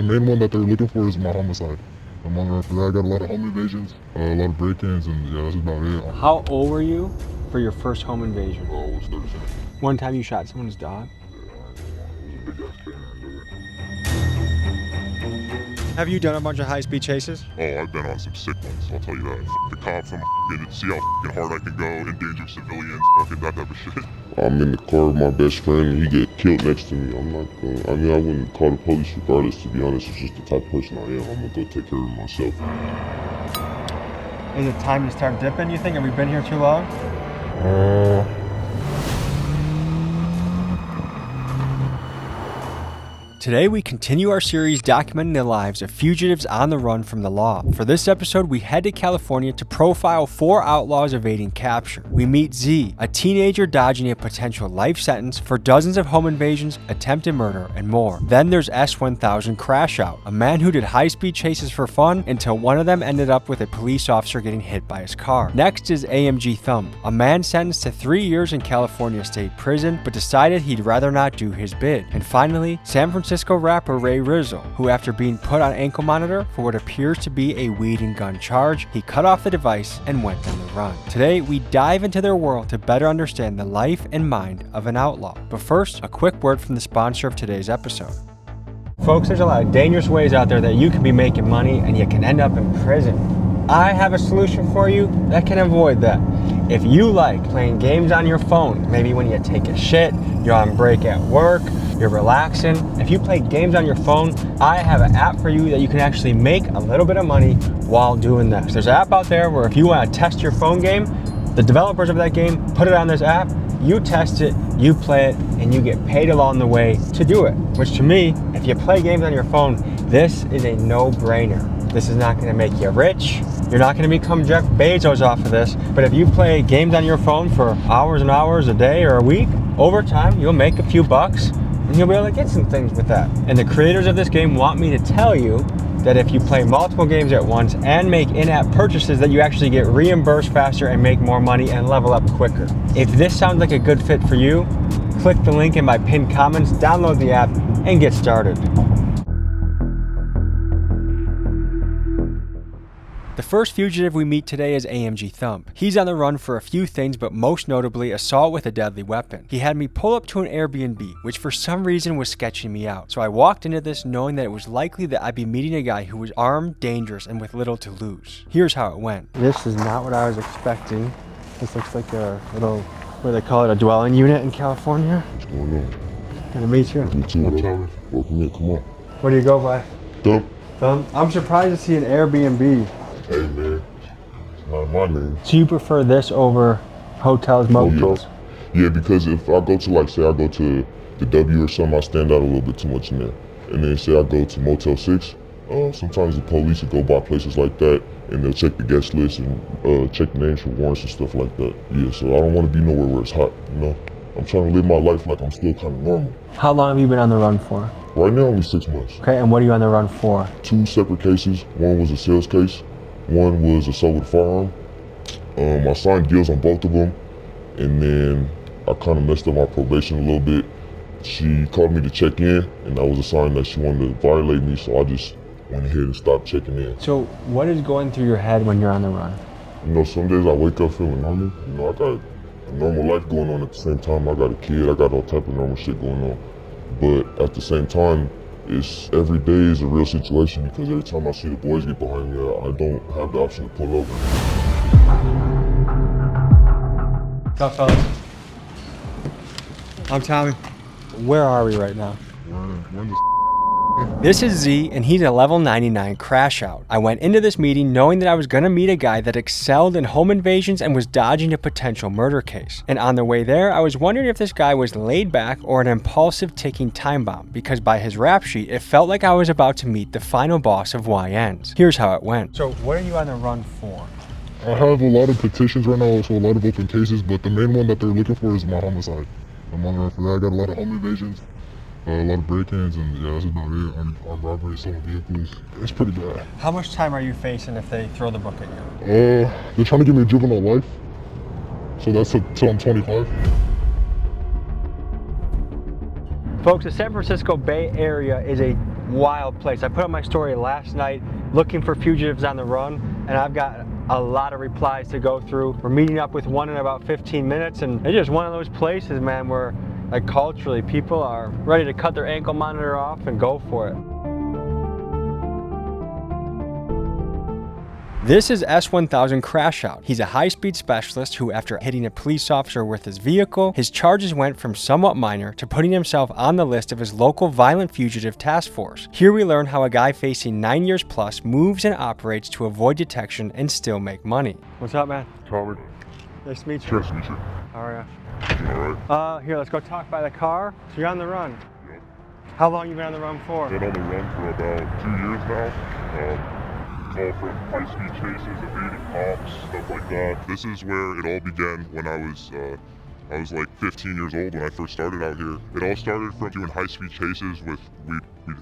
the main one that they're looking for is my homicide. I'm on the run for that. I got a lot of home invasions, a lot of break-ins, and yeah, that's about it. How old were you for your first home invasion? I was 37. One time you shot someone's dog? Have you done a bunch of high-speed chases? Oh, I've been on some sick ones, I'll tell you that. The cops, see how hard I can go, endanger civilians, that type of shit. I'm in the car with my best friend and he get killed next to me. I'm not gonna, I wouldn't call the police regardless, to be honest. It's just the type of person I am. I'm gonna go take care of myself. Is it time to start dipping, you think? Have we been here too long? Today we continue our series documenting the lives of fugitives on the run from the law. For this episode, we head to California to profile 4 outlaws evading capture. We meet Z, a teenager dodging a potential life sentence for dozens of home invasions, attempted murder, and more. Then there's S1000 Crash Out, a man who did high-speed chases for fun until one of them ended up with a police officer getting hit by his car. Next is AMG Thump, a man sentenced to 3 years in California State Prison but decided he'd rather not do his bid. And finally, San Francisco rapper Ray Rizzo, who after being put on ankle monitor for what appears to be a weed and gun charge, he cut off the device and went on the run. Today, we dive into their world to better understand the life and mind of an outlaw. But first, a quick word from the sponsor of today's episode. Folks, there's a lot of dangerous ways out there that you can be making money and you can end up in prison. I have a solution for you that can avoid that. If you like playing games on your phone, maybe when you take a shit, you're on break at work, you're relaxing. If you play games on your phone, I have an app for you that you can actually make a little bit of money while doing this. There's an app out there where if you want to test your phone game, the developers of that game put it on this app, you test it, you play it, and you get paid along the way to do it. Which to me, if you play games on your phone, this is a no-brainer. This is not gonna make you rich. You're not gonna become Jeff Bezos off of this, but if you play games on your phone for hours and hours a day or a week, over time, you'll make a few bucks and you'll be able to get some things with that. And the creators of this game want me to tell you that if you play multiple games at once and make in-app purchases, that you actually get reimbursed faster and make more money and level up quicker. If this sounds like a good fit for you, click the link in my pinned comments, download the app, and get started. The first fugitive we meet today is AMG Thump. He's on the run for a few things, but most notably assault with a deadly weapon. He had me pull up to an Airbnb, which for some reason was sketching me out. So I walked into this knowing that it was likely that I'd be meeting a guy who was armed, dangerous, and with little to lose. Here's how it went. This is not what I was expecting. This looks like a little, what do they call it, a dwelling unit in California. What's going on? Good to meet you. You too, Thomas. Welcome in, come on. What do you go by? Thump. Thump? I'm surprised to see an Airbnb. Hey man, it's not my name. So you prefer this over hotels, motels? Yeah, because if I go to, like, say I go to the W or something, I stand out a little bit too much in there. And then say I go to Motel 6, sometimes the police will go by places like that and they'll check the guest list and check the names for warrants and stuff like that. Yeah, so I don't want to be nowhere where it's hot, you know? I'm trying to live my life like I'm still kind of normal. How long have you been on the run for? Right now, only 6 months. Okay, and what are you on the run for? 2 separate cases. One was a sales case. One was assault with a firearm. I signed deals on both of them, and then I kind of messed up my probation a little bit. She called me to check in, and that was a sign that she wanted to violate me, so I just went ahead and stopped checking in. So what is going through your head when you're on the run? You know, some days I wake up feeling normal. You know, I got a normal life going on at the same time. I got a kid, I got all type of normal shit going on. But at the same time, it's every day is a real situation because every time I see the boys get behind me, I don't have the option to pull over. What's up, fellas? I'm Tommy. Where are we right now? We're in the This is Z, and he's a level 99 Crash Out. I went into this meeting knowing that I was going to meet a guy that excelled in home invasions and was dodging a potential murder case. And on the way there, I was wondering if this guy was laid back or an impulsive ticking time bomb, because by his rap sheet, it felt like I was about to meet the final boss of YNs. Here's how it went. So what are you on the run for? I have a lot of petitions right now, also a lot of open cases, but the main one that they're looking for is my homicide. I'm on the run for that. I got a lot of home invasions. A lot of break-ins, and yeah, that's about it. Armed robbery, stolen vehicles. It's pretty bad. How much time are you facing if they throw the book at you? They're trying to give me a juvenile life, so that's until I'm 25. Folks, the San Francisco Bay Area is a wild place. I put up my story last night looking for fugitives on the run, and I've got a lot of replies to go through. We're meeting up with one in about 15 minutes, and it's just one of those places, man, where like culturally people are ready to cut their ankle monitor off and go for it. This is S1000 Crash Out. He's a high-speed specialist who, after hitting a police officer with his vehicle, his charges went from somewhat minor to putting himself on the list of his local violent fugitive task force. Here we learn how a guy facing 9 years plus moves and operates to avoid detection and still make money. What's up, man? Tommy. Nice to meet you. Nice to meet you. How are All right. you? Here, let's go talk by the car. So you're on the run. Yep. How long you been on the run for? Been on the run for about 2 years now. All from high-speed chases, evading cops, stuff like that. This is where it all began when I was like 15 years old when I first started out here. It all started from doing high-speed chases with, we'd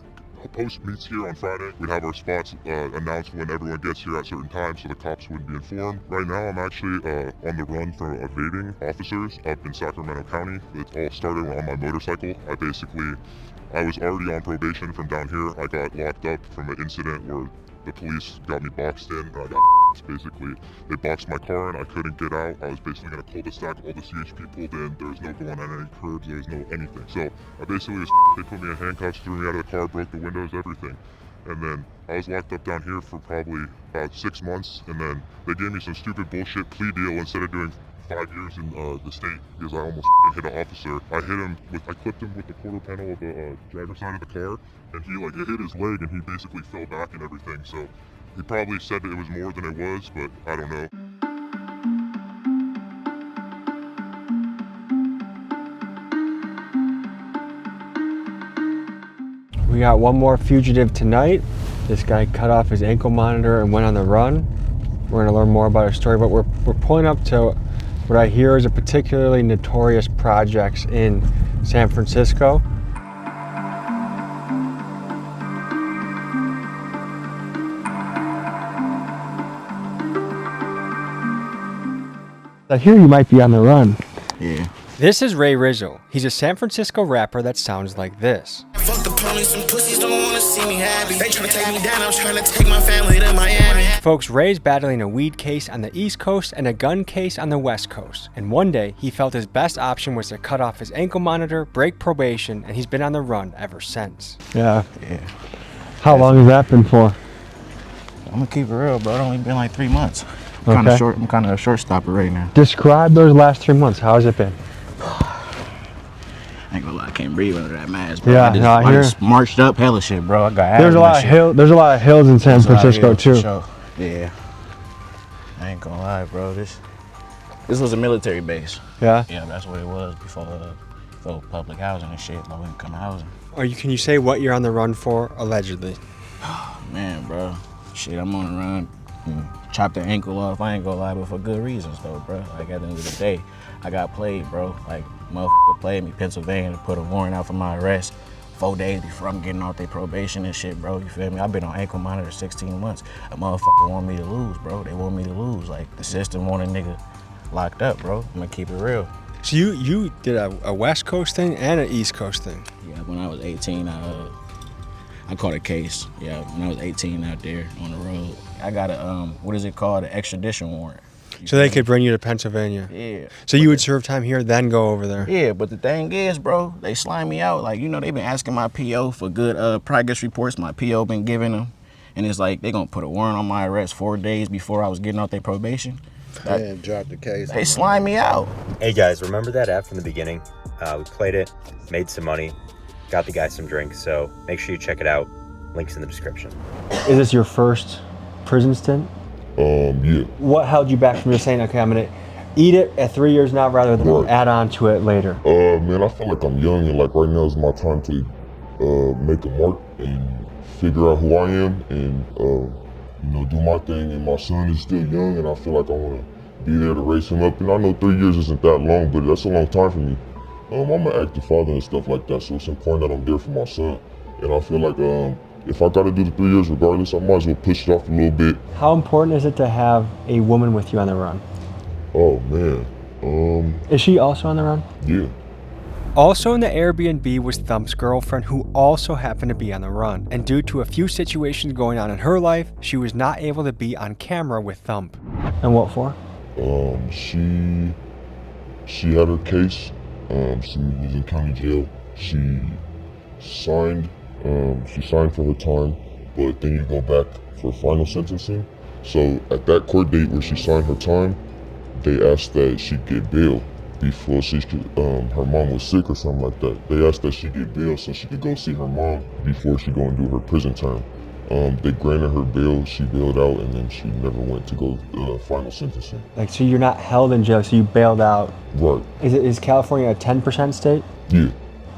post meets here on Friday. We'd have our spots announced when everyone gets here at certain times so the cops wouldn't be informed. Right now I'm actually on the run from evading officers up in Sacramento County. It all started on my motorcycle. I was already on probation from down here. I got locked up from an incident where the police got me boxed in, and I got basically, they boxed my car and I couldn't get out. I was basically in a cul-de-sac, all the CHP pulled in, there was no going on any curbs, there was no anything. So I basically was, they put me in handcuffs, threw me out of the car, broke the windows, everything. And then I was locked up down here for probably about 6 months, and then they gave me some stupid bullshit plea deal instead of doing 5 years in the state because I almost hit an officer. I clipped him with the quarter panel of the driver's side of the car, and it hit his leg and he basically fell back and everything. So he probably said that it was more than it was, but I don't know. We got one more fugitive tonight. This guy cut off his ankle monitor and went on the run. We're gonna learn more about his story, but we're pulling up to what I hear is a particularly notorious projects in San Francisco. I hear you might be on the run. Yeah. This is Ray Rizzo. He's a San Francisco rapper that sounds like this. Fuck the police and pussies don't wanna see me happy. They tryna take me down, I'm tryna take my family to Miami. Folks, Ray's battling a weed case on the East Coast and a gun case on the West Coast. And one day, he felt his best option was to cut off his ankle monitor, break probation, and he's been on the run ever since. Yeah. How long has that been for? I'm gonna keep it real, bro. It's only been like 3 months. Okay. I'm kind of a short stopper right now. Describe those last 3 months. How has it been? I ain't gonna lie, I can't breathe under that mask, bro. Yeah, I just marched up hella shit, bro. I got There's a lot of hills in San Francisco too. Sure. Yeah. I ain't gonna lie, bro. This was a military base. Yeah. Yeah, that's what it was before public housing and shit, low income housing. Can you say what you're on the run for, allegedly? Man, bro. Shit, I'm on the run. Chopped the ankle off. I ain't gonna lie, but for good reasons though, bro. Like at the end of the day, I got played, bro. Like motherfucker played me. Pennsylvania put a warrant out for my arrest 4 days before I'm getting off their probation and shit, bro. You feel me? I've been on ankle monitor 16 months. A motherfucker want me to lose, bro. They want me to lose. Like the system want a nigga locked up, bro. I'm gonna keep it real. So you did a West Coast thing and an East Coast thing. Yeah, when I was 18, I caught a case. Yeah, when I was 18 out there on the road. I got a, what is it called? An extradition warrant. So they could bring you to Pennsylvania? Yeah. So you would serve time here, then go over there? Yeah, but the thing is, bro, they slime me out. Like, they've been asking my PO for good progress reports. My PO been giving them. And it's like, they gonna put a warrant on my arrest 4 days before I was getting off their probation. And drop the case. They slime me out. Hey guys, remember that app from the beginning? We played it, made some money, got the guy some drinks, so make sure you check it out. Links in the description. Is this your first prison stint? Yeah. What held you back from just saying, okay, I'm gonna eat it at 3 years now rather than add on to it later? Man, I feel like I'm young and like right now is my time to make a mark and figure out who I am and do my thing. And my son is still young and I feel like I want to be there to raise him up. And I know 3 years isn't that long, but that's a long time for me. I'm an active father and stuff like that, so it's important that I'm there for my son. And I feel like if I gotta do the 3 years regardless, I might as well push it off a little bit. How important is it to have a woman with you on the run? Oh man. Is she also on the run? Yeah. Also in the Airbnb was Thump's girlfriend, who also happened to be on the run. And due to a few situations going on in her life, she was not able to be on camera with Thump. And what for? She had her case. She was in county jail. She signed for her time, but then you go back for final sentencing. So at that court date where she signed her time, they asked that she get bail before her mom was sick or something like that. They asked that she get bail so she could go see her mom before she go and do her prison term. They granted her bail, she bailed out, and then she never went to go final sentencing. Like, so you're not held in jail, so you bailed out. Right. Is California a 10% state? Yeah.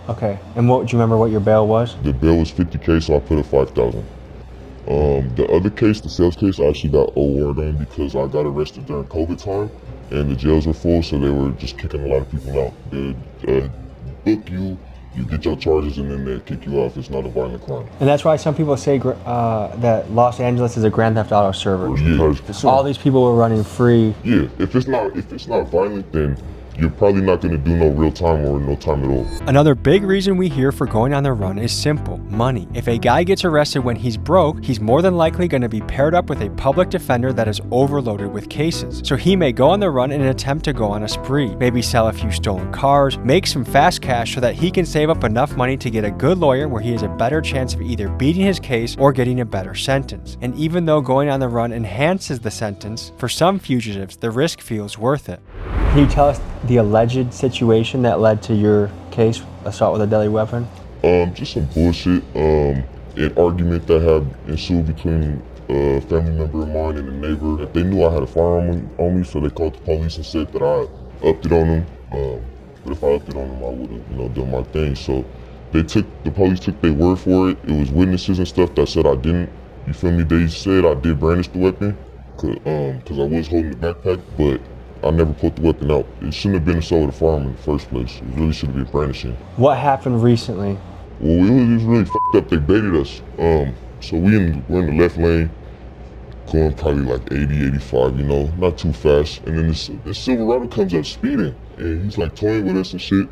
Okay. And do you remember what your bail was? The bail was $50K, so I put it $5,000. The other case, the sales case, I actually got OR'd on because I got arrested during COVID time, and the jails were full, so they were just kicking a lot of people out. They'd book you, you get your charges, and then they'd kick you off. It's not a violent crime. And that's why some people say that Los Angeles is a Grand Theft Auto server. Yeah. All these people were running free. Yeah, if it's not violent, then you're probably not going to do no real time or no time at all. Another big reason we hear for going on the run is simple: money. If a guy gets arrested when he's broke, he's more than likely going to be paired up with a public defender that is overloaded with cases. So he may go on the run in an attempt to go on a spree, maybe sell a few stolen cars, make some fast cash so that he can save up enough money to get a good lawyer where he has a better chance of either beating his case or getting a better sentence. And even though going on the run enhances the sentence, for some fugitives, the risk feels worth it. Can you tell us the alleged situation that led to your case, assault with a deadly weapon? Just some bullshit. An argument that had ensued between a family member of mine and a neighbor. They knew I had a firearm on me, so they called the police and said that I upped it on them. But if I upped it on them, I would have, done my thing. So the police took their word for it. It was witnesses and stuff that said I didn't. You feel me? They said I did brandish the weapon, cause I was holding the backpack, but I never put the weapon out. It shouldn't have been assault with a firearm in the first place. It really should have been brandishing. What happened recently? Well, it was really fucked up. They baited us. So we're in the left lane, going probably like 80, 85, not too fast. And then this Silverado comes up speeding, and he's like toying with us and shit.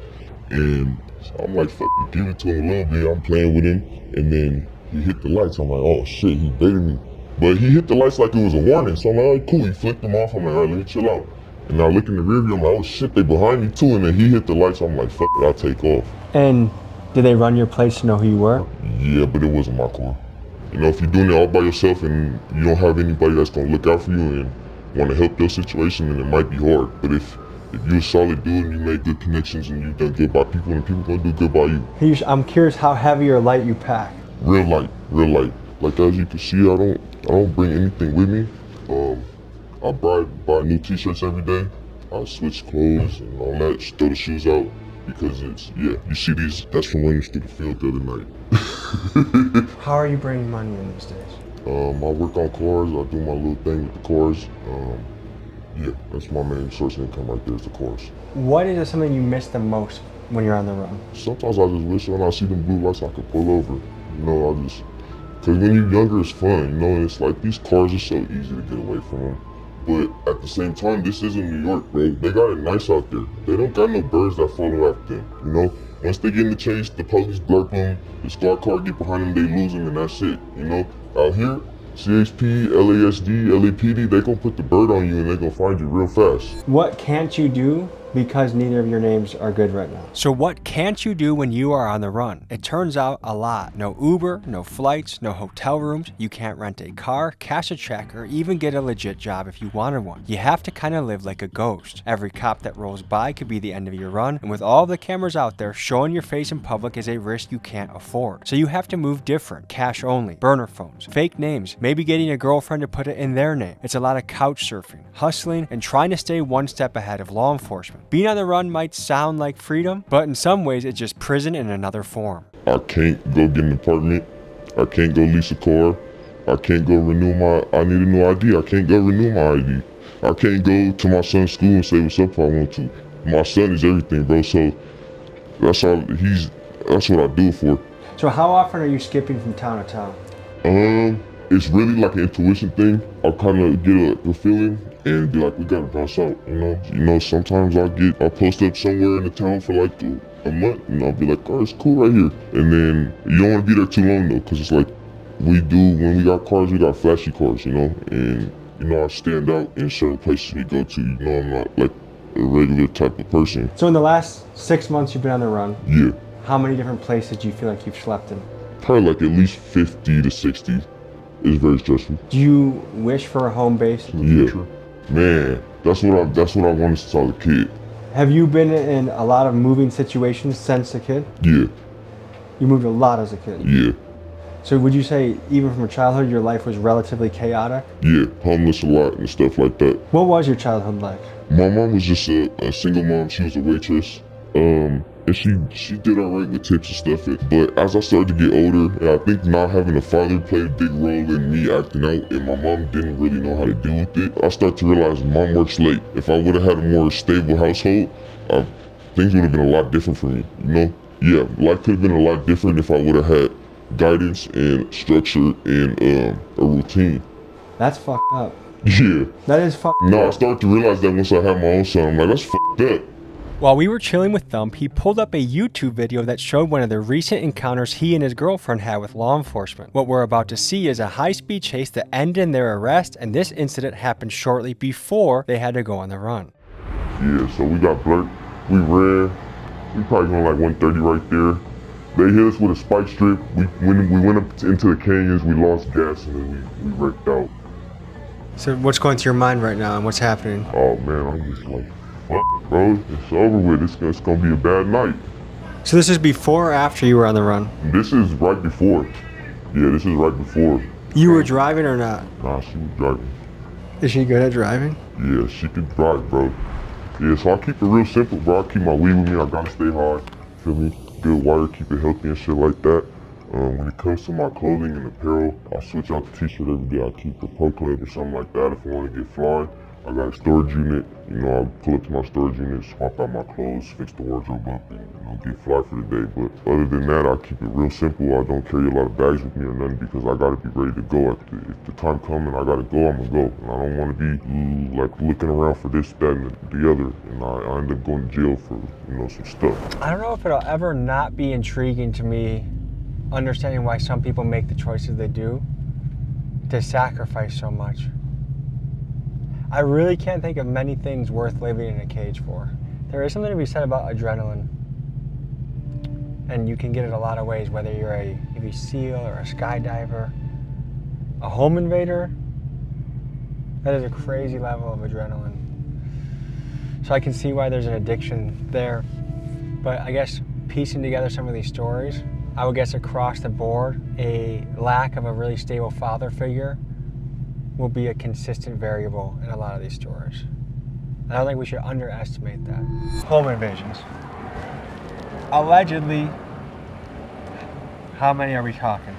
And I'm like, fucking give it to him a little bit. I'm playing with him, and then he hit the lights. I'm like, oh shit, he baited me. But he hit the lights like it was a warning. So I'm like, all right, cool. He flicked them off. I'm like, all right, let me chill out. And I look in the rear view, I'm like, oh shit, they behind me too. And then he hit the lights, I'm like, fuck it, I'll take off. And did they run your place to know who you were? Yeah, but it wasn't my car. If you're doing it all by yourself and you don't have anybody that's gonna look out for you and wanna help your situation, then it might be hard. But if you're a solid dude and you make good connections and you've done good by people, and people gonna do good by you. I'm curious how heavy or light you pack. Real light. Like as you can see, I don't bring anything with me. I buy new t-shirts every day. I switch clothes and all that, just throw the shoes out because you see these, that's from running through the field the other night. How are you bringing money in these days? I work on cars, I do my little thing with the cars. That's my main source of income right there is the cars. What is something you miss the most when you're on the run? Sometimes I just wish when I see them blue lights I could pull over. Because when you're younger it's fun, and it's like these cars are so easy to get away from them. But at the same time, this isn't New York, bro. They got it nice out there. They don't got no birds that follow after them, Once they get in the chase, the police blurp them, the squad car get behind them, they lose them, and that's it, Out here, CHP, LASD, LAPD, they gonna put the bird on you and they gonna find you real fast. What can't you do because neither of your names are good right now? So what can't you do when you are on the run? It turns out a lot. No Uber, no flights, no hotel rooms. You can't rent a car, cash a check, or even get a legit job if you wanted one. You have to kind of live like a ghost. Every cop that rolls by could be the end of your run, and with all the cameras out there, showing your face in public is a risk you can't afford. So you have to move different. Cash only, burner phones, fake names, maybe getting a girlfriend to put it in their name. It's a lot of couch surfing, hustling, and trying to stay one step ahead of law enforcement. Being on the run might sound like freedom, but in some ways it's just prison in another form. I can't go get an apartment. I can't go lease a car. I can't go I need a new ID. I can't go renew my ID. I can't go to my son's school and say what's up if I want to. My son is everything, bro, so that's what I do it for. So how often are you skipping from town to town? It's really like an intuition thing. I kind of get a feeling and be like, we gotta bounce out, Sometimes I'll post up somewhere in the town for like a month, and I'll be like, oh, it's cool right here. And then you don't want to be there too long though, because it's like when we got cars, we got flashy cars, you know, and you know I stand out in certain places we go to. You know, I'm not like a regular type of person. So in the last 6 months you've been on the run, Yeah, how many different places do you feel like you've slept in? probably like at least 50 to 60. It's very stressful. Do you wish for a home base in the Yeah, future? man, that's what I wanted since I was a kid. Have you been in a lot of moving situations since a kid? Yeah, You moved a lot as a kid. yeah, So would you say even from childhood your life was relatively chaotic? yeah. Homeless a lot and stuff like that. What was your childhood like? My mom was just a single mom. She was a waitress. And she did alright with tips and stuff. But as I started to get older, and I think not having a father played a big role in me acting out, and my mom didn't really know how to deal with it, I started to realize mom works late. If I would have had a more stable household, things would have been a lot different for me, you know? Yeah, life could have been a lot different if I would have had guidance and structure and a routine. That's fucked up. Yeah. That is fucked No, I up. started to realize that once I had my own son. I'm like, that's fucked up. While we were chilling with Thump, he pulled up a YouTube video that showed one of the recent encounters he and his girlfriend had with law enforcement. What we're about to see is a high-speed chase that ended in their arrest, and this incident happened shortly before they had to go on the run. Yeah, so we got blurred. We ran. We probably going like 130 right there. They hit us with a spike strip. We went up into the canyons. We lost gas and then we wrecked out. So what's going through your mind right now and what's happening? Oh man, I'm just like, fuck, bro. It's over with. It's gonna be a bad night. So this is before or after you were on the run? This is right before. Yeah, this is right before. You were driving or not? Nah, she was driving. Is she good at driving? Yeah, she could drive, bro. Yeah, so I keep it real simple, bro. I keep my weed with me. I gotta stay hard. Feel me? Good wire, keep it healthy and shit like that. When it comes to my clothing and apparel, I switch out the t-shirt every day. I keep a pro club or something like that if I want to get flying. I got a storage unit. You know, I pull up to my storage unit, swap out my clothes, fix the wardrobe up, and get fly for the day. But other than that, I keep it real simple. I don't carry a lot of bags with me or nothing because I gotta be ready to go. If the time comes and I gotta go, I'm gonna go. And I don't want to be like looking around for this, that, and the other. And I end up going to jail for some stuff. I don't know if it'll ever not be intriguing to me understanding why some people make the choices they do to sacrifice so much. I really can't think of many things worth living in a cage for. There is something to be said about adrenaline. And you can get it a lot of ways, whether you're a Navy SEAL or a skydiver. A home invader, that is a crazy level of adrenaline. So I can see why there's an addiction there. But I guess piecing together some of these stories, I would guess across the board, a lack of a really stable father figure will be a consistent variable in a lot of these stories. I don't think we should underestimate that. Home invasions. Allegedly, how many are we talking?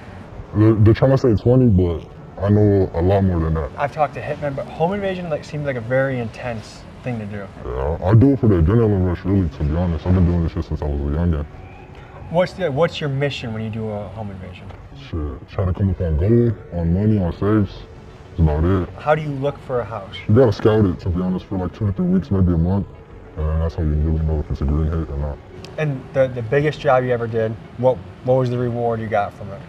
They're trying to say 20, but I know a lot more than that. I've talked to hitmen, but home invasion seems like a very intense thing to do. Yeah, I do it for the adrenaline rush, really, to be honest. I've been doing this shit since I was a youngin'. What's your mission when you do a home invasion? Shit, trying to come up on gold, on money, on safes. That's about it. How do you look for a house? You gotta scout it, to be honest, for like 2 to 3 weeks, maybe a month. And that's how you really know if it's a green hit or not. And the biggest job you ever did, what was the reward you got from it?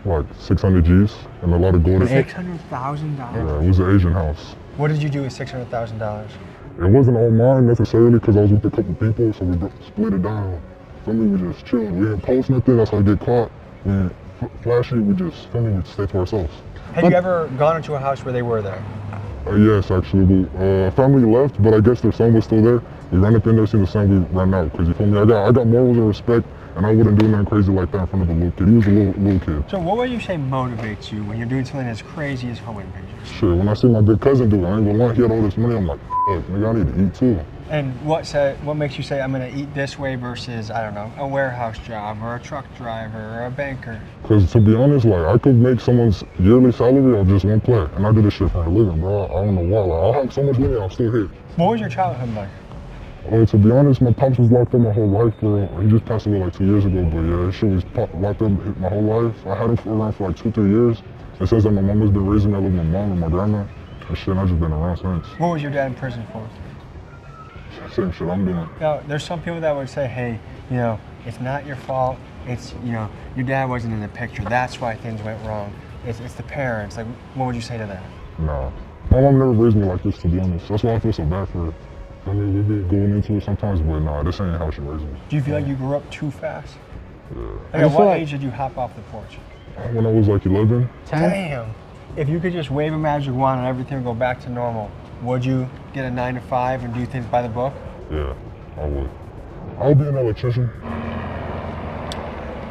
Like 600 G's and a lot of gold. $600,000? Yeah, it was an Asian house. What did you do with $600,000? It wasn't all mine necessarily because I was with a couple people, so we split it down. Family, we just chilled. We didn't post nothing, that's how I get caught. We didn't flash it, we just stay to ourselves. Have you ever gone into a house where they were there? Yes, actually. Family left, but I guess their son was still there. We ran up in there, seen the son, we ran out. Because you feel me, I got morals and respect, and I wouldn't do nothing crazy like that in front of a little kid. He was a little kid. So what would you say motivates you when you're doing something as crazy as home invasions? Shit, when I see my big cousin do it, I ain't gonna lie, he had all this money, I'm like, fuck, nigga, I need to eat too. And what makes you say I'm gonna eat this way versus, I don't know, a warehouse job or a truck driver or a banker? Because to be honest, like, I could make someone's yearly salary on just one play, and I do this shit for a living, bro. I don't know why. Like, I have so much money, I'm still here. What was your childhood like? To be honest, my pops was locked up my whole life, bro. He just passed away like 2 years ago, but yeah, his shit was locked up my whole life. I had him around for like 2-3 years. It says that my mom has been raising me with my mom and my grandma, and shit, and I've just been around since. What was your dad in prison for? Same shit I'm doing. Now, there's some people that would say, hey, It's not your fault. It's, you know, your dad wasn't in the picture. That's why things went wrong. It's the parents. Like, what would you say to that? Nah. My mom never raised me like this, to be honest. That's why I feel so bad for her. I mean, we be going into it sometimes, but nah, this ain't how she raised me. Do you feel like you grew up too fast? Yeah. Like, at what age did you hop off the porch? When I was like 11. 10? Damn. If you could just wave a magic wand and everything would go back to normal, would you get a 9 to 5 and do things by the book? Yeah, I would. I would be an electrician.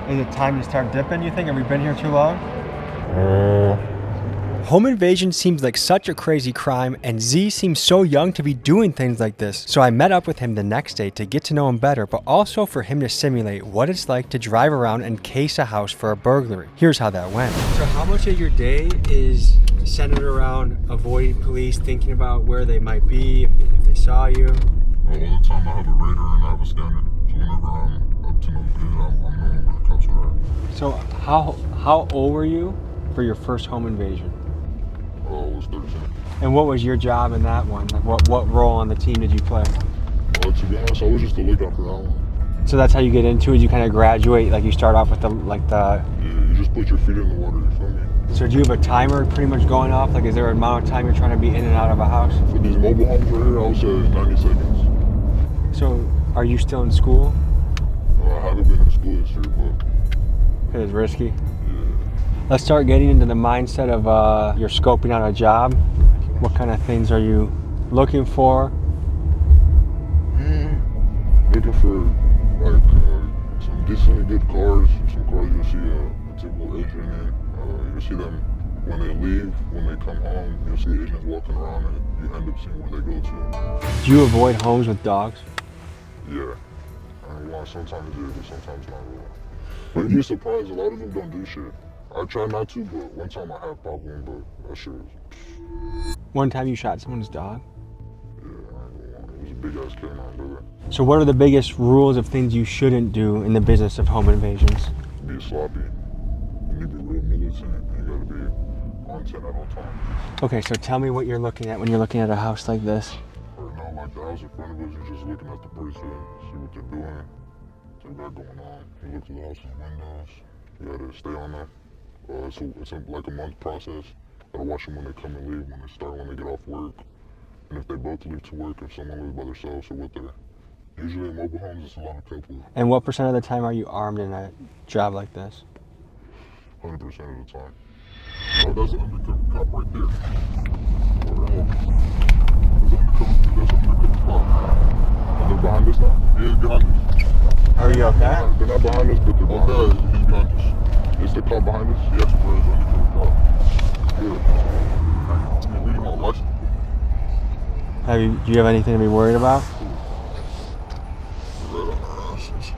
Is it time to start dipping, you think? Have we been here too long? Home invasion seems like such a crazy crime, and Z seems so young to be doing things like this. So I met up with him the next day to get to know him better, but also for him to simulate what it's like to drive around and case a house for a burglary. Here's how that went. So how much of your day is centered around avoiding police, thinking about where they might be, if they saw you? All the time I have a radar and I have a scanner. So whenever I'm up to no good, I'm knowing where the cops are at. So how old were you for your first home invasion? I was 13. And what was your job in that one? Like what role on the team did you play? To be honest, I was just a lookout for that one. So that's how you get into it? You kind of graduate, like you start off with Yeah, you just put your feet in the water, you feel me? So do you have a timer pretty much going off? Like is there an amount of time you're trying to be in and out of a house? For these mobile homes right here, I would say 90 seconds. So are you still in school? I haven't been in school this year, but It's risky. yeah. Let's start getting into the mindset of you're scoping out a job. What kind of things are you looking for? Looking for like some decently good cars, some cars you'll see a typical agent in. You'll see them when they leave, when they come home. You'll see agents walking around and you end up seeing where they go to. Do you avoid homes with dogs? Yeah. Well, sometimes yeah, but sometimes not really. But you'd be surprised, a lot of them don't do shit. I try not to, but one time I have popped one, but that shit was... One time you shot someone's dog? Yeah, I ain't gonna lie. It was a big ass canine, brother. So what are the biggest rules of things you shouldn't do in the business of home invasions? Be sloppy. You need to be real militant, and you gotta be on 10 at all times. Okay, so tell me what you're looking at when you're looking at a house like this. Right now, like the house in front of us, you're just looking at the person, see what they're doing, see what they got going on. You look to the house's windows, you gotta stay on them. It's like a month process. Gotta watch them when they come and leave, when they start, when they get off work. And if they both leave to work, if someone lives by themselves or with their... Usually in mobile homes, it's a lot of couples. And what % of the time are you armed in a job like this? 100% of the time. Oh, that's an undercover cop right there. That's an undercover cop. And they're behind us now? Yeah, behind us. Are you okay? They're not behind us, but they're behind us. He's behind us. Is the cop behind us? Yes, bro. It's undercover cop. Yeah. I'm reading my license. Do you have anything to be worried about? Right on our asses.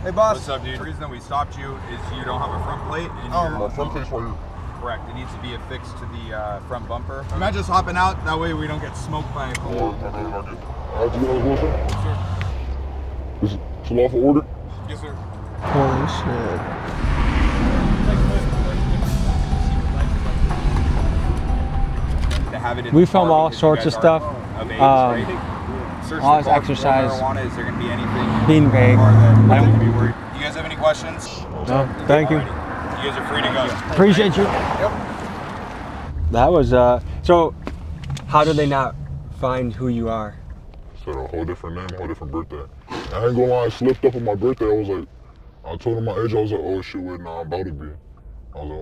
Hey boss. What's up, dude? The reason that we stopped you is you don't have a front plate. And My front plate's right here. correct. It needs to be affixed to the front bumper. I'm not just hopping out. That way we don't get smoked by a car. Do you know what's going on? Sir. It's a lawful order? Yes, sir. Holy shit. To have it in We the film car all because you sorts guys of stuff. are of age, Um, right? Search all the this car for exercise. marijuana. Is there going to be anything Being in the vague. car that I we don't- need to be worried? You guys have any questions? No, thank you. Alrighty. You guys are free to go. Appreciate you. Yep. That was, so how did they not find who you are? Said a whole different name, a whole different birthday. I ain't gonna lie, I slipped up on my birthday. I was like, I told him my age. I was like, oh shit, wait, nah, I'm about to be. I was like,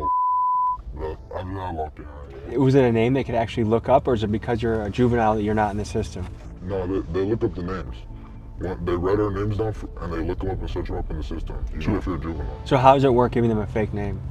oh, but I just locked in. Was it a name they could actually look up, or is it because you're a juvenile that you're not in the system? No, they look up the names. They write our names down and they look them up and search them up in the system. Usually if you're a juvenile. So how does it work giving them a fake name?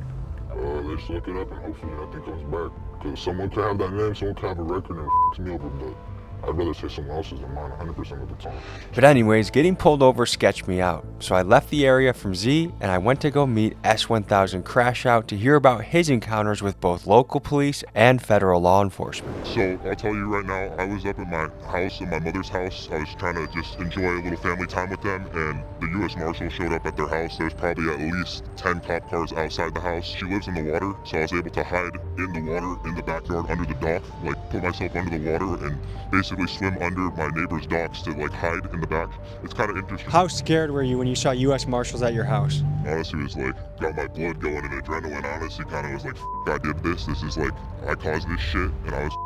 They just look it up and hopefully nothing comes back. Because someone could have that name, someone could have a record and it f***s me over, but I'd rather say someone else's than mine 100% of the time. But anyways, getting pulled over sketched me out, so I left the area from Z and I went to go meet S1000 Crash Out to hear about his encounters with both local police and federal law enforcement. So I'll tell you right now, I was up at my house, at my mother's house. I was trying to just enjoy a little family time with them, and the U.S. Marshal showed up at their house. There's probably at least 10 cop cars outside the house. She lives in the water, so I was able to hide in the water in the backyard under the dock, like put myself under the water and basically swim under my neighbor's docks to like hide in the back. It's kind of interesting. How scared were you when you saw U.S. Marshals at your house? Honestly, it was like, got my blood going and adrenaline. Honestly, kind of was like, I did this. This is like, I caused this shit, and I was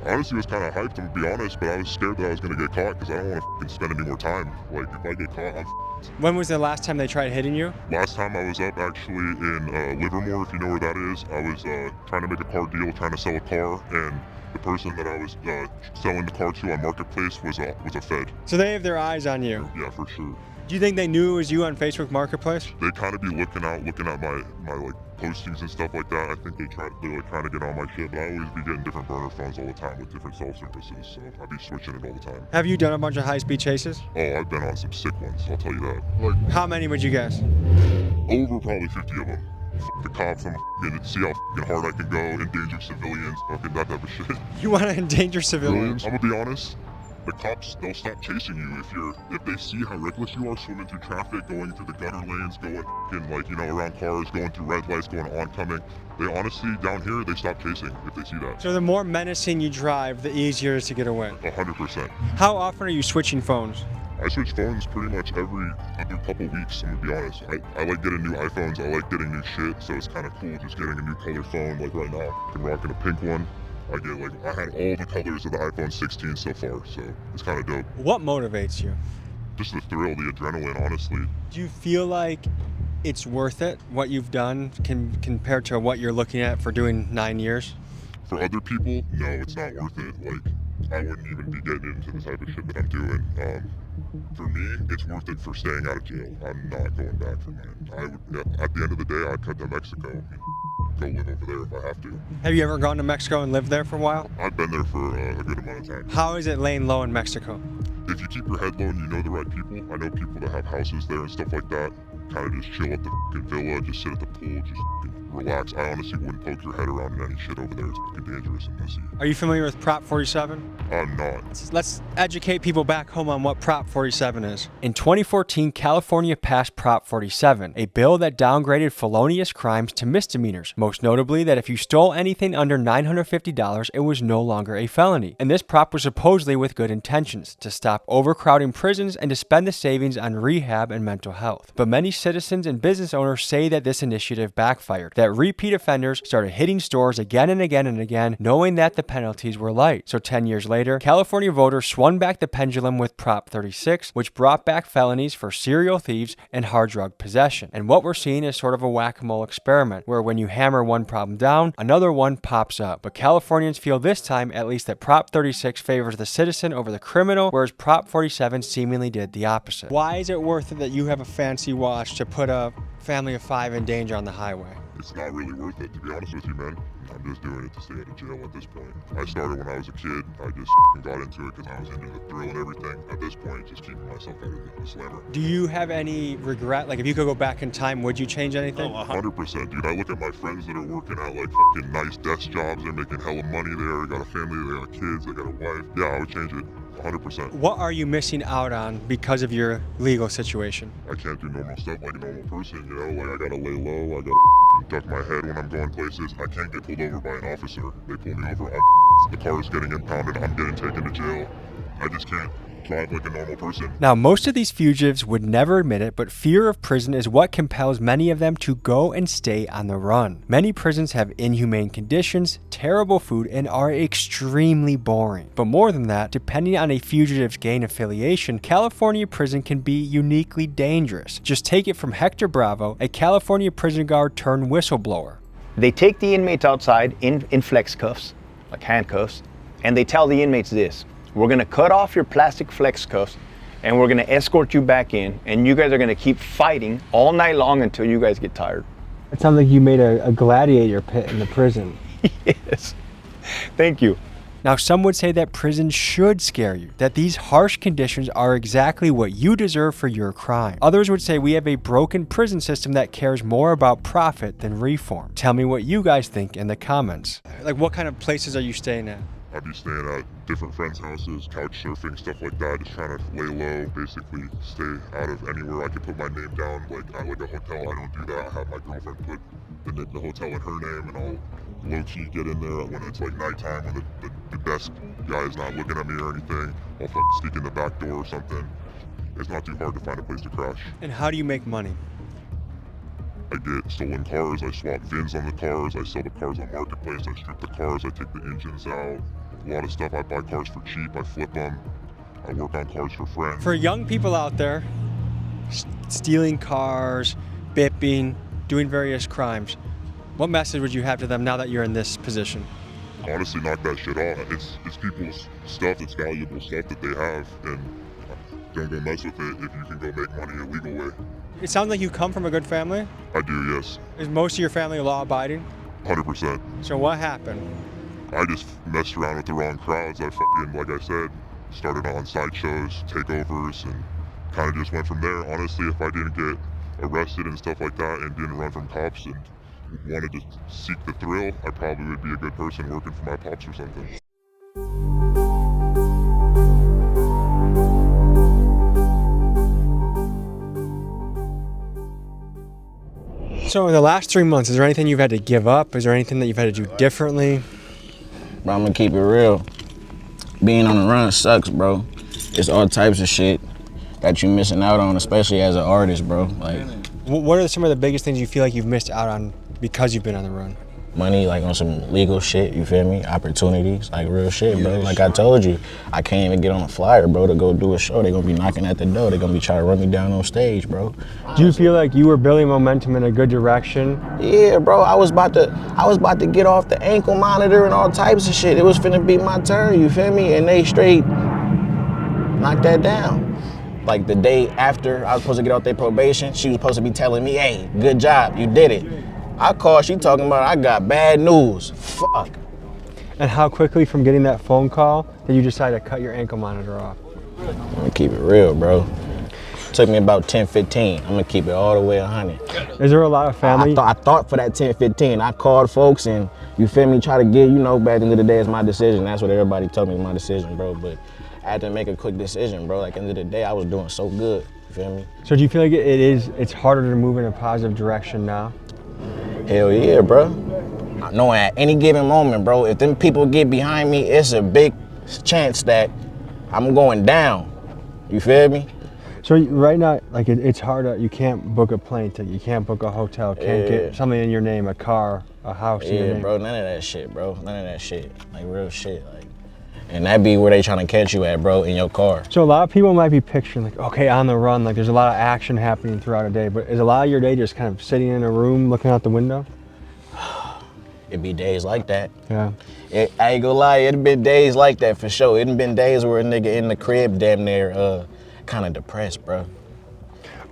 honestly was kind of hyped, to be honest, but I was scared that I was going to get caught because I don't want to spend any more time. Like, if I get caught, I'm When was the last time they tried hitting you? Last time I was up actually in Livermore, if you know where that is. I was trying to make a car deal, trying to sell a car, and the person that I was selling the car to on Marketplace was a Fed. So they have their eyes on you. Yeah, for sure. Do you think they knew it was you on Facebook Marketplace? They kind of be looking at my like postings and stuff like that. I think they're like trying to get on my shit, but I always be getting different burner phones all the time with different cell services, so I be switching it all the time. Have you done a bunch of high-speed chases? Oh, I've been on some sick ones, I'll tell you that. Like, how many would you guess? Over probably 50 of them. The cops, I'm gonna see how hard I can go, endanger civilians, fucking that type of shit. You want to endanger civilians? I'm gonna be honest. The cops, they'll stop chasing you if they see how reckless you are swimming through traffic, going through the gutter lanes, going around cars, going through red lights, going oncoming. They honestly, down here, they stop chasing if they see that. So the more menacing you drive, the easier it is to get away. 100%. How often are you switching phones? I switch phones pretty much every other couple weeks, I'm gonna be honest. I like getting new iPhones, I like getting new shit, so it's kind of cool just getting a new color phone. Like right now, I'm rocking a pink one. I had all the colors of the iPhone 16 so far, so it's kind of dope. What motivates you? Just the thrill, the adrenaline, honestly. Do you feel like it's worth it, what you've done, compared to what you're looking at for doing 9 years? For other people, no, it's not worth it. Like, I wouldn't even be getting into the type of shit that I'm doing. For me, it's worth it for staying out of jail. I'm not going back for mine. At the end of the day, I'd cut to Mexico and go live over there if I have to. Have you ever gone to Mexico and lived there for a while? I've been there for a good amount of time. How is it laying low in Mexico? If you keep your head low and you know the right people, I know people that have houses there and stuff like that, kind of just chill at the villa, just sit at the pool, just relax. I honestly wouldn't poke your head around in any shit over there. It's fucking dangerous and messy. Are you familiar with Prop 47? I'm not. Let's educate people back home on what Prop 47 is. In 2014, California passed Prop 47, a bill that downgraded felonious crimes to misdemeanors, most notably that if you stole anything under $950, it was no longer a felony. And this prop was supposedly with good intentions, to stop overcrowding prisons and to spend the savings on rehab and mental health. But many citizens and business owners say that this initiative backfired, that repeat offenders started hitting stores again and again and again, knowing that the penalties were light. So 10 years later, California voters swung back the pendulum with Prop 36, which brought back felonies for serial thieves and hard drug possession. And what we're seeing is sort of a whack-a-mole experiment, where when you hammer one problem down, another one pops up. But Californians feel this time, at least, that Prop 36 favors the citizen over the criminal, whereas Prop 47 seemingly did the opposite. Why is it worth it that you have a fancy watch to put a family of 5 in danger on the highway? It's not really worth it, to be honest with you, man. I'm just doing it to stay out of jail at this point. I started when I was a kid. I just got into it because I was into the thrill and everything. At this point, just keeping myself out of the slammer. Do you have any regret? Like, if you could go back in time, would you change anything? Oh, 100%, dude. I look at my friends that are working at, like, fucking nice desk jobs. They're making hella money there. They got a family, they got kids, they got a wife. Yeah, I would change it. 100%. What are you missing out on because of your legal situation? I can't do normal stuff like a normal person, you know? Like, I gotta lay low, I gotta duck my head when I'm going places. I can't get pulled over by an officer. They pull me over, the car is getting impounded, I'm getting taken to jail. I just can't drive like a normal person. Now, most of these fugitives would never admit it, but fear of prison is what compels many of them to go and stay on the run. Many prisons have inhumane conditions, terrible food, and are extremely boring. But more than that, depending on a fugitive's gang affiliation, California prison can be uniquely dangerous. Just take it from Hector Bravo, a California prison guard turned whistleblower. They take the inmates outside in flex cuffs, like handcuffs, and they tell the inmates this: we're gonna cut off your plastic flex cuffs and we're gonna escort you back in, and you guys are gonna keep fighting all night long until you guys get tired. It sounds like you made a gladiator pit in the prison. Yes, thank you. Now, some would say that prison should scare you, that these harsh conditions are exactly what you deserve for your crime. Others would say we have a broken prison system that cares more about profit than reform. Tell me what you guys think in the comments. Like, what kind of places are you staying at? I'd be staying at different friends' houses, couch surfing, stuff like that, just trying to lay low, basically stay out of anywhere I can put my name down, like at like a hotel. I don't do that. I have my girlfriend put the hotel in her name, and I'll low-key get in there when it's like nighttime, when the desk guy is not looking at me or anything. I'll fucking sneak in the back door or something. It's not too hard to find a place to crash. And how do you make money? I get stolen cars, I swap VINs on the cars, I sell the cars on Marketplace, I strip the cars, I take the engines out. A lot of stuff, I buy cars for cheap, I flip them, I work on cars for friends. For young people out there, stealing cars, bipping, doing various crimes, what message would you have to them now that you're in this position? Honestly, knock that shit off. It's people's stuff, it's valuable stuff that they have, and don't go mess with it if you can go make money a legal way. It sounds like you come from a good family. I do, yes. Is most of your family law-abiding? 100%. So what happened? I just messed around with the wrong crowds. I fucking, like I said, started on sideshows, takeovers, and kind of just went from there. Honestly, if I didn't get arrested and stuff like that and didn't run from cops and wanted to seek the thrill, I probably would be a good person working for my pops or something. So in the last 3 months, is there anything you've had to give up? Is there anything that you've had to do differently? Bro, I'm gonna keep it real. Being on the run sucks, bro. It's all types of shit that you're missing out on, especially as an artist, bro. Like, what are some of the biggest things you feel like you've missed out on because you've been on the run? money, like on some legal shit, you feel me? Opportunities, like real shit, bro. Like I told you, I can't even get on a flyer, bro, to go do a show. They're gonna be knocking at the door. They're gonna be trying to run me down on stage, bro. Do you feel like you were building momentum in a good direction? Yeah, bro. I was about to get off the ankle monitor and all types of shit. It was finna be my turn, you feel me? And they straight knocked that down. Like the day after I was supposed to get off their probation, she was supposed to be telling me, hey, good job, you did it. I called, she talking about I got bad news. Fuck. And how quickly from getting that phone call did you decide to cut your ankle monitor off? I'm gonna keep it real, bro. Took me about 10, 15. I'm gonna keep it all the way 100. Is there a lot of family? I thought for that 10, 15. I called folks and, you feel me, try to get, you know, back at the end of the day, it's my decision. That's what everybody told me is my decision, bro. But I had to make a quick decision, bro. Like, at the end of the day, I was doing so good, you feel me? So do you feel like it's harder to move in a positive direction now? Hell yeah, bro. I know at any given moment, bro, if them people get behind me, it's a big chance that I'm going down. You feel me? So right now, like it's hard. You can't book a plane ticket. You can't book a hotel. Can't get something in your name, a car, a house in your name. Yeah, bro. None of that shit, bro. None of that shit. Like real shit. Like, and that be where they trying to catch you at, bro, in your car. So a lot of people might be picturing like, okay, on the run, like there's a lot of action happening throughout a day. But is a lot of your day just kind of sitting in a room looking out the window? It be days like that. Yeah. I ain't gonna lie, it been days like that for sure. It been days where a nigga in the crib damn near kind of depressed, bro.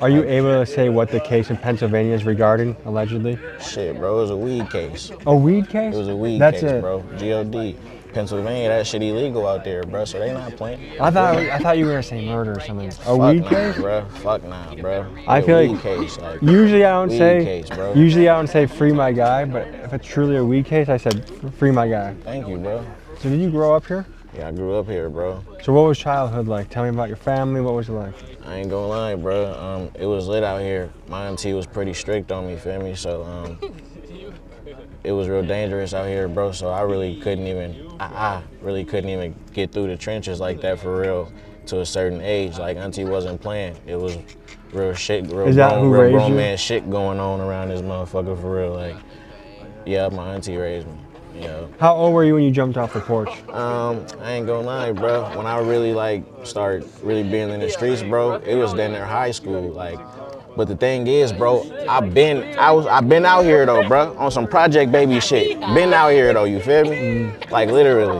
Are you able to say what the case in Pennsylvania is regarding, allegedly? Shit, bro, it was a weed case. A weed case? It was a weed case, bro. GOD. Pennsylvania, that shit illegal out there, bro, so they not playing. I thought you were gonna say murder or something. Weed case? Bro. Fuck nah, bro. I feel weed like case, like usually I don't say case, bro. Usually I don't say free my guy, but if it's truly a weed case, I said free my guy. Thank you, bro. So did you grow up here? Yeah, I grew up here, bro. So what was childhood like? Tell me about your family. What was it like? I ain't gonna lie, bro. It was lit out here. My auntie was pretty strict on me, feel me? So it was real dangerous out here, bro. So I really couldn't even, I really couldn't even get through the trenches like that for real to a certain age. Like auntie wasn't playing. It was real shit, real grown man shit going on around this motherfucker for real. Like, yeah, my auntie raised me. Yeah. How old were you when you jumped off the porch? I ain't gonna lie, bro. When I really started really being in the streets, bro, it was then in high school. Like, but the thing is, bro, I've been out here though, bro, on some Project Baby shit. Been out here though, you feel me? Like literally.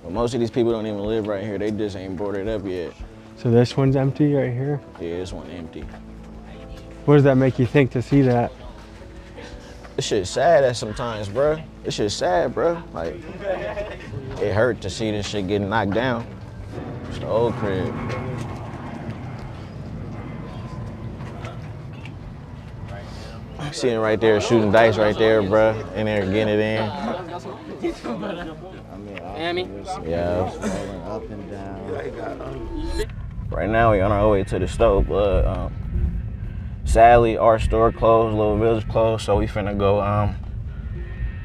But most of these people don't even live right here. They just ain't boarded up yet. So this one's empty right here? Yeah, this one empty. What does that make you think to see that? This shit's sad at sometimes, bro. This shit's sad, bro. Like, it hurt to see this shit getting knocked down. It's the old crib. Sitting right there, shooting dice right there, bro. In there, getting it in. Yeah. Right now, we on our way to the stove, but sadly, our store closed, Little Village closed, so we finna go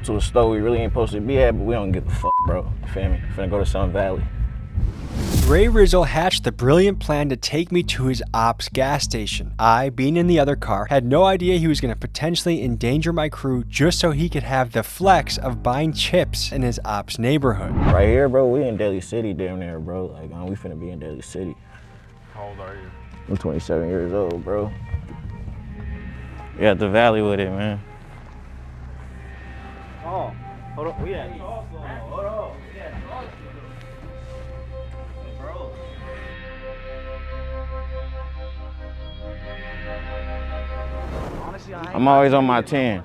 to a store we really ain't supposed to be at, but we don't give a fuck, bro. You feel me? Finna go to Sun Valley. Ray Rizzo hatched the brilliant plan to take me to his ops gas station. I, being in the other car, had no idea he was going to potentially endanger my crew just so he could have the flex of buying chips in his ops neighborhood. Right here, bro, we in Daly City down there, bro. Like, we finna be in Daly City. How old are you? I'm 27 years old, bro. We at the valley with it, man. Oh, hold on, we at. Hold on. I'm always on my 10.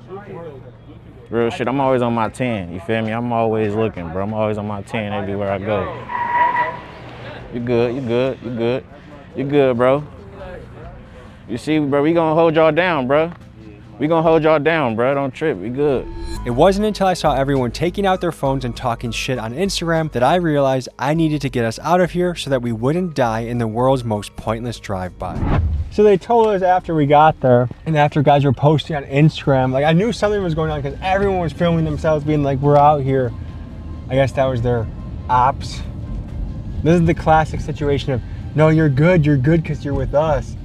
Real shit, I'm always on my 10. You feel me? I'm always looking, bro. I'm always on my 10 everywhere I go. You good, bro. You see, bro, we gonna hold y'all down, bro. Don't trip, we good. It wasn't until I saw everyone taking out their phones and talking shit on Instagram that I realized I needed to get us out of here so that we wouldn't die in the world's most pointless drive-by. So they told us after we got there, and after guys were posting on Instagram, like I knew something was going on because everyone was filming themselves being like, we're out here. I guess that was their ops. This is the classic situation of, no, you're good because you're with us.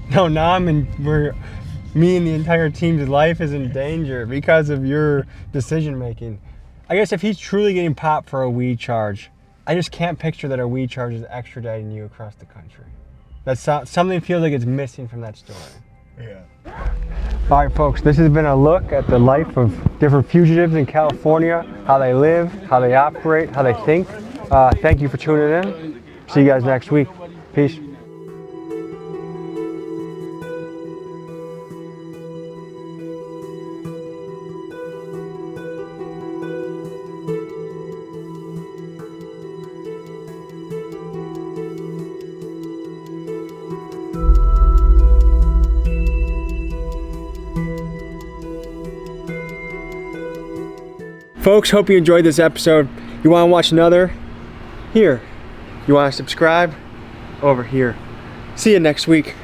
No, now me and the entire team's life is in danger because of your decision making. I guess if he's truly getting popped for a weed charge, I just can't picture that a weed charge is extraditing you across the country. That's something feels like it's missing from that story. Yeah. All right, folks, this has been a look at the life of different fugitives in California, how they live, how they operate, how they think. Thank you for tuning in. See you guys next week. Peace. Folks, hope you enjoyed this episode. You want to watch another? Here. You want to subscribe? Over here. See you next week.